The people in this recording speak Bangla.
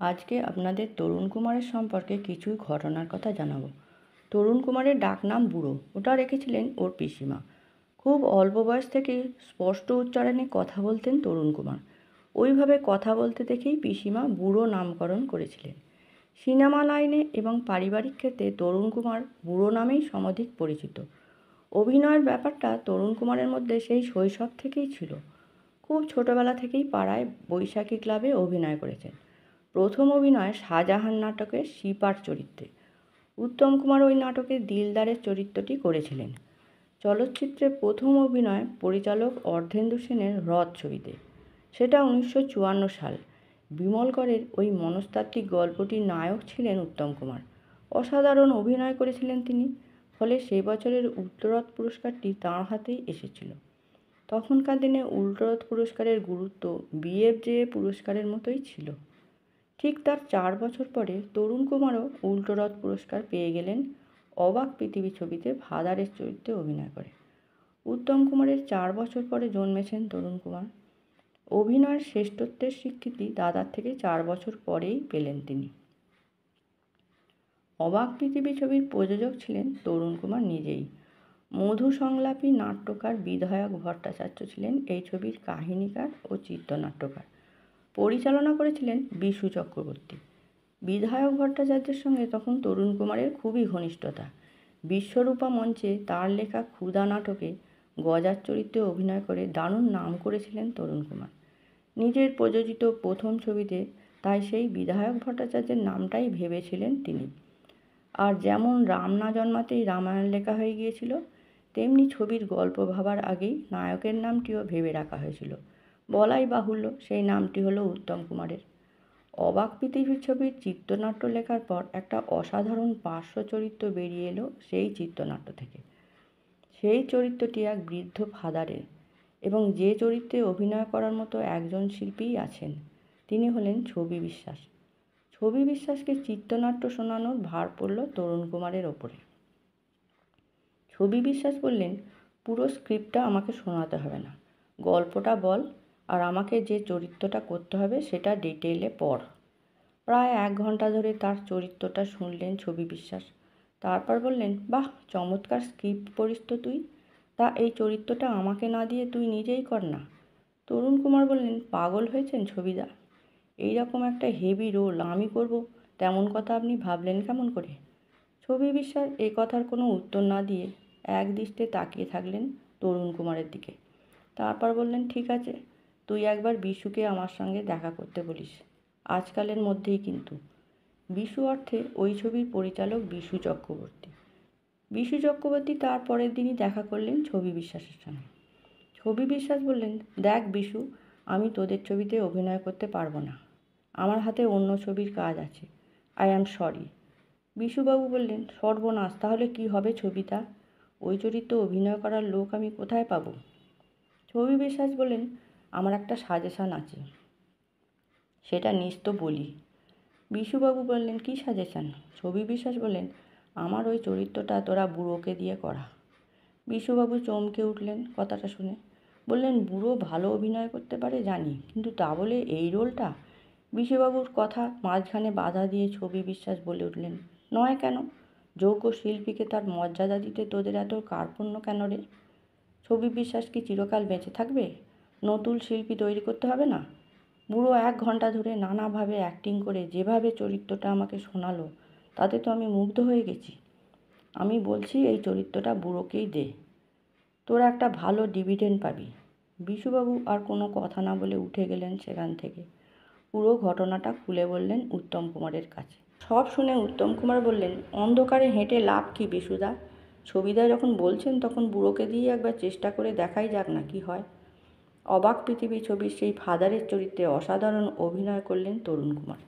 আজকে আপনাদের তরুণ কুমারের সম্পর্কে কিছু ঘটনার কথা জানাবো। তরুণ কুমারের ডাকনাম বুড়ো, ওটা রেখেছিলেন ওর পিসিমা। খুব অল্প বয়স থেকেই স্পষ্ট উচ্চারণে কথা বলতেন তরুণ কুমার। ওইভাবে কথা বলতে দেখেই পিসিমা বুড়ো নামকরণ করেছিলেন। সিনেমা লাইনে এবং পারিবারিক ক্ষেত্রে তরুণ কুমার বুড়ো নামেই সমধিক পরিচিত। অভিনয়ের ব্যাপারটা তরুণ কুমারের মধ্যে সেই শৈশব থেকেই ছিল। খুব ছোটবেলা থেকেই পাড়ায় বৈশাখী ক্লাবে অভিনয় করেছেন। প্রথম অভিনয় শাহজাহান নাটকে শিপার চরিত্রে। উত্তম কুমার ওই নাটকে দিলদারের চরিত্রটি করেছিলেন। চলচ্চিত্রে প্রথম অভিনয় পরিচালক অর্ধেন্দু সেনের হ্রদ ছবিতে, সেটা 1954 সাল। বিমল করের ওই মনস্তাত্ত্বিক গল্পটির নায়ক ছিলেন উত্তম কুমার। অসাধারণ অভিনয় করেছিলেন তিনি, ফলে সেই বছরের উত্তরোত্তর পুরস্কারটি তাঁর হাতেই এসেছিল। তখনকার দিনে উত্তরোত্তর পুরস্কারের গুরুত্ব বিএফজেএ পুরস্কারের মতোই ছিল। ঠিক তার 4 বছর পরে তরুণ কুমারও উল্টোরথ পুরস্কার পেয়ে গেলেন অবাক পৃথিবী ছবিতে ফাদারের চরিত্রে অভিনয় করে। উত্তম কুমারের 4 বছর পরে জন্মেছেন তরুণ কুমার। অভিনয়ের শ্রেষ্ঠত্বের স্বীকৃতি দাদার থেকে 4 বছর পরেই পেলেন তিনি। অবাক পৃথিবী ছবির প্রযোজক ছিলেন তরুণ কুমার নিজেই। মধু সংলাপী নাট্যকার বিধায়ক ভট্টাচার্য ছিলেন এই ছবির কাহিনীকার ও চিত্রনাট্যকার। পরিচালনা করেছিলেন বিশু চক্রবর্তী। বিধায়ক ভট্টাচার্যের সঙ্গে তখন তরুণ কুমারের খুবই ঘনিষ্ঠতা। বিশ্বরূপা মঞ্চে তার লেখা ক্ষুধা নাটকে গজার চরিত্রে অভিনয় করে দারুণ নাম করেছিলেন তরুণ কুমার। নিজের প্রযোজিত প্রথম ছবিতে তাই সেই বিধায়ক ভট্টাচার্যের নামটাই ভেবেছিলেন তিনি। আর যেমন রাম না জন্মাতেই রামায়ণ লেখা হয়ে গিয়েছিল, তেমনি ছবির গল্প ভাবার আগেই নায়কের নামটিও ভেবে রাখা হয়েছিল। বলাই বাহুল্য সেই নামটি হলো উত্তম কুমারের। অবাক পৃথিবীর ছবির চিত্রনাট্য লেখার পর একটা অসাধারণ পার্শ্ব চরিত্র বেরিয়ে এলো সেই চিত্রনাট্য থেকে। সেই চরিত্রটি এক বৃদ্ধ ফাদারের, এবং যে চরিত্রে অভিনয় করার মতো একজন শিল্পীই আছেন, তিনি হলেন ছবি বিশ্বাস। ছবি বিশ্বাসকে চিত্রনাট্য শোনানোর ভার পড়ল তরুণ কুমারের ওপরে। ছবি বিশ্বাস বললেন, পুরো স্ক্রিপ্টটা আমাকে শোনাতে হবে না, গল্পটা বল, আর আমাকে যে চরিত্রটা করতে হবে সেটা ডিটেইলে পড়। প্রায় 1 ঘন্টা ধরে তার চরিত্রটা শুনলেন ছবি বিশ্বাস। তারপর বললেন, বাহ, চমৎকার স্ক্রিপ্ট পড়িস তো তুই, তা এই চরিত্রটা আমাকে না দিয়ে তুই নিজেই কর না। তরুণ কুমার বললেন, পাগল হয়েছেন ছবিদা, এইরকম একটা হেভি রোল আমি করব, তেমন কথা আপনি ভাবলেন কেমন করে? ছবি বিশ্বাস এই কথার কোনো উত্তর না দিয়ে একদৃষ্টে তাকিয়ে থাকলেন তরুণ কুমারের দিকে। তারপর বললেন, ঠিক আছে, তুই একবার বিশুকে আমার সঙ্গে দেখা করতে বলিস, আজকালের মধ্যেই কিন্তু। বিশু অর্থে ওই ছবির পরিচালক বিশু চক্রবর্তী। বিশু চক্রবর্তী তার পরের দিনই দেখা করলেন ছবি বিশ্বাসের সঙ্গে। ছবি বিশ্বাস বললেন, দেখ বিশু, আমি তোদের ছবিতে অভিনয় করতে পারবো না, আমার হাতে অন্য ছবির কাজ আছে, আই অ্যাম সরি। বিশুবাবু বললেন, সর্বনাশ, তাহলে কি হবে ছবিটা? ওই চরিত্রে অভিনয় করার লোক আমি কোথায় পাবো? ছবি বিশ্বাস বললেন, আমার একটা সাজেশান আছে, সেটা নিস তো বলি। বিশুবাবু বললেন, কী সাজেশান? ছবি বিশ্বাস বললেন, আমার ওই চরিত্রটা তোরা বুড়োকে দিয়ে করা। বিশুবাবু চমকে উঠলেন কথাটা শুনে। বললেন, বুড়ো ভালো অভিনয় করতে পারে জানি, কিন্তু তা বলে এই রোলটা? বিশুবাবুর কথা মাঝখানে বাধা দিয়ে ছবি বিশ্বাস বলে উঠলেন, নয় কেন? যোগ্য শিল্পীকে তার মর্যাদা দিতে তোদের এত কার্পণ্য কেন রে? ছবি বিশ্বাস কি চিরকাল বেঁচে থাকবে? নতুন শিল্পী তৈরি করতে হবে না? বুড়ো 1 ঘন্টা ধরে নানাভাবে অ্যাক্টিং করে যেভাবে চরিত্রটা আমাকে শোনালো, তাতে তো আমি মুগ্ধ হয়ে গেছি। আমি বলছি এই চরিত্রটা বুড়োকেই দে, তোরা একটা ভালো ডিভিডেন্ড পাবি। বিশুবাবু আর কোনো কথা না বলে উঠে গেলেন সেখান থেকে। পুরো ঘটনাটা খুলে বললেন উত্তম কুমারের কাছে। সব শুনে উত্তম কুমার বললেন, অন্ধকারে হেঁটে লাভ কি বিশুদা? ছবিদা যখন বলছেন তখন বুড়োকে দিয়ে একবার চেষ্টা করে দেখাই যাক না কি হয়। অবাক পৃথিবী ছবির সেই ফাদারের চরিত্রে অসাধারণ অভিনয় করলেন তরুণ কুমার।